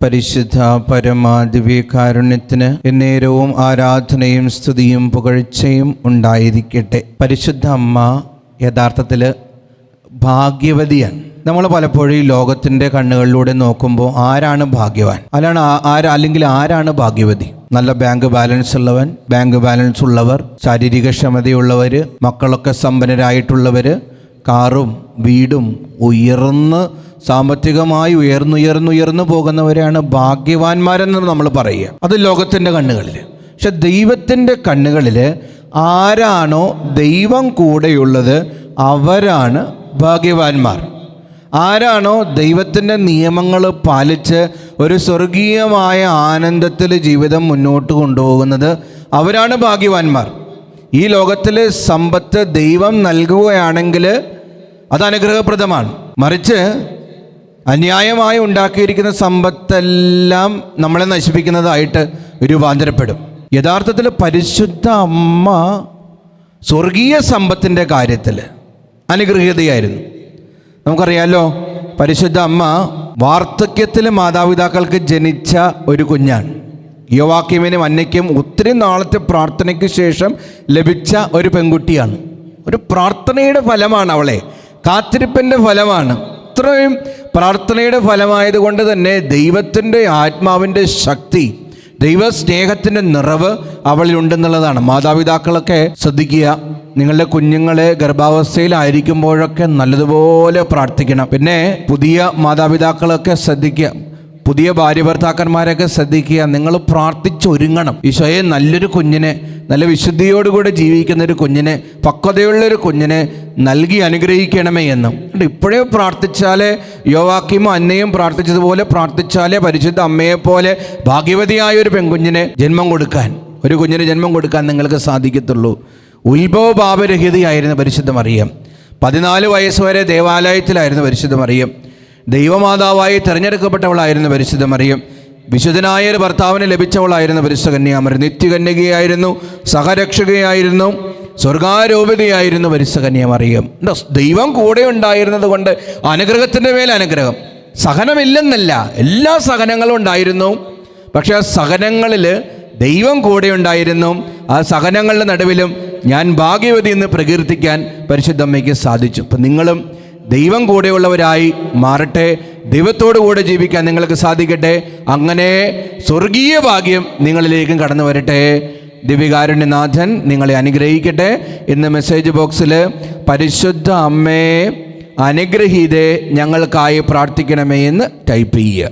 പരിശുദ്ധ പരമാദിവ്യകാരുണ്യത്തിന് എന്നേരവും ആരാധനയും സ്തുതിയും പുകഴ്ചയും ഉണ്ടായിരിക്കട്ടെ. പരിശുദ്ധ അമ്മ യഥാർത്ഥത്തിൽ ഭാഗ്യവതിയാണ്. നമ്മൾ പലപ്പോഴും ഈ ലോകത്തിൻ്റെ കണ്ണുകളിലൂടെ നോക്കുമ്പോൾ ആരാണ് ഭാഗ്യവാൻ, അല്ലെങ്കിൽ ആരാണ് ഭാഗ്യവതി? നല്ല ബാങ്ക് ബാലൻസ് ഉള്ളവൻ, ബാങ്ക് ബാലൻസ് ഉള്ളവർ, ശാരീരിക ക്ഷമതയുള്ളവർ, മക്കളൊക്കെ സമ്പന്നരായിട്ടുള്ളവർ, കാറും വീടും സാമ്പത്തികമായി ഉയർന്നുയർന്നു പോകുന്നവരെയാണ് ഭാഗ്യവാന്മാരെന്ന് നമ്മൾ പറയുക. അത് ലോകത്തിൻ്റെ കണ്ണുകളിൽ. പക്ഷെ ദൈവത്തിൻ്റെ കണ്ണുകളിൽ ആരാണോ ദൈവം കൂടെയുള്ളത് അവരാണ് ഭാഗ്യവാന്മാർ. ആരാണോ ദൈവത്തിൻ്റെ നിയമങ്ങൾ പാലിച്ച് ഒരു സ്വർഗീയമായ ആനന്ദത്തിൽ ജീവിതം മുന്നോട്ട് കൊണ്ടുപോകുന്നത് അവരാണ് ഭാഗ്യവാന്മാർ. ഈ ലോകത്തിലെ സമ്പത്ത് ദൈവം നൽകുകയാണെങ്കിൽ അത് അനുഗ്രഹപ്രദമാണ്. മറിച്ച് അന്യായമായി ഉണ്ടാക്കിയിരിക്കുന്ന സമ്പത്തെല്ലാം നമ്മളെ നശിപ്പിക്കുന്നതായിട്ട് രൂപാന്തരപ്പെടും. യഥാർത്ഥത്തിൽ പരിശുദ്ധ അമ്മ സ്വർഗീയ സമ്പത്തിൻ്റെ കാര്യത്തിൽ അനുഗ്രഹീതയായിരുന്നു. നമുക്കറിയാലോ, പരിശുദ്ധ അമ്മ വാർദ്ധക്യത്തിൽ മാതാപിതാക്കൾക്ക് ജനിച്ച ഒരു കുഞ്ഞാണ്. യോവാക്കീമിനും അന്നയ്ക്കും ഒത്തിരി നാളത്തെ പ്രാർത്ഥനയ്ക്ക് ശേഷം ലഭിച്ച ഒരു പെൺകുട്ടിയാണ്. ഒരു പ്രാർത്ഥനയുടെ ഫലമാണ് അവളെ, കാത്തിരിപ്പിൻ്റെ ഫലമാണ്. ഇത്രയും പ്രാർത്ഥനയുടെ ഫലമായതുകൊണ്ട് തന്നെ ദൈവത്തിൻ്റെ ആത്മാവിൻ്റെ ശക്തി, ദൈവസ്നേഹത്തിൻ്റെ നിറവ് അവളിലുണ്ടെന്നുള്ളതാണ്. മാതാപിതാക്കളൊക്കെ ശ്രദ്ധിക്കുക, നിങ്ങളുടെ കുഞ്ഞുങ്ങളെ ഗർഭാവസ്ഥയിലായിരിക്കുമ്പോഴൊക്കെ നല്ലതുപോലെ പ്രാർത്ഥിക്കണം. പിന്നെ പുതിയ മാതാപിതാക്കളൊക്കെ ശ്രദ്ധിക്കുക, പുതിയ ഭാര്യ ഭർത്താക്കന്മാരൊക്കെ ശ്രദ്ധിക്കുക, നിങ്ങൾ പ്രാർത്ഥിച്ചൊരുങ്ങണം. ഈശോയെ നല്ലൊരു കുഞ്ഞിനെ, നല്ല വിശുദ്ധിയോടുകൂടെ ജീവിക്കുന്ന ഒരു കുഞ്ഞിനെ, പക്വതയുള്ളൊരു കുഞ്ഞിനെ നൽകി അനുഗ്രഹിക്കണമേ എന്നും. ഇപ്പോഴേ പ്രാർത്ഥിച്ചാലേ, യോവാക്കീമും അന്നയും പ്രാർത്ഥിച്ചതുപോലെ പ്രാർത്ഥിച്ചാലേ പരിശുദ്ധ അമ്മയെപ്പോലെ ഭാഗ്യവതിയായ ഒരു പെൺകുഞ്ഞിനെ ഒരു കുഞ്ഞിന് ജന്മം കൊടുക്കാൻ നിങ്ങൾക്ക് സാധിക്കത്തുള്ളൂ. ഉത്ഭവപാപരഹിതയായിരുന്നു പരിശുദ്ധ മറിയം. 14 വയസ്സ് വരെ ദേവാലയത്തിലായിരുന്നു പരിശുദ്ധ മറിയം. ദൈവമാതാവായി തിരഞ്ഞെടുക്കപ്പെട്ടവളായിരുന്നു പരിശുദ്ധ മറിയം. വിശുദ്ധനായ ഒരു ഭർത്താവിനെ ലഭിച്ചവളായിരുന്നു പരിശുദ്ധ കന്യാമറിയം. നിത്യകന്യകയായിരുന്നു, സഹരക്ഷകയായിരുന്നു, സ്വർഗാരോപിതയായിരുന്നു പരിശുദ്ധ കന്യാമറിയം. ദൈവം കൂടെ ഉണ്ടായിരുന്നത് കൊണ്ട് അനുഗ്രഹത്തിൻ്റെ മേൽ അനുഗ്രഹം. സഹനമില്ലെന്നല്ല, എല്ലാ സഹനങ്ങളും ഉണ്ടായിരുന്നു. പക്ഷെ ആ സഹനങ്ങളിൽ ദൈവം കൂടെ ഉണ്ടായിരുന്നു. ആ സഹനങ്ങളുടെ നടുവിലും ഞാൻ ഭാഗ്യവതി എന്ന് പ്രകീർത്തിക്കാൻ പരിശുദ്ധ അമ്മയ്ക്ക് സാധിച്ചു. അപ്പം നിങ്ങളും ദൈവം കൂടെയുള്ളവരായി മാറട്ടെ, ദൈവത്തോടു കൂടെ ജീവിക്കാൻ നിങ്ങൾക്ക് സാധിക്കട്ടെ. അങ്ങനെ സ്വർഗീയ ഭാഗ്യം നിങ്ങളിലേക്കും കടന്നു വരട്ടെ. ദിവ്യകാരുണ്യനാഥൻ നിങ്ങളെ അനുഗ്രഹിക്കട്ടെ. ഇന്ന് മെസ്സേജ് ബോക്സിൽ പരിശുദ്ധ അമ്മേ അനുഗ്രഹീതേ ഞങ്ങൾക്കായി പ്രാർത്ഥിക്കണമേ എന്ന് ടൈപ്പ് ചെയ്യുക.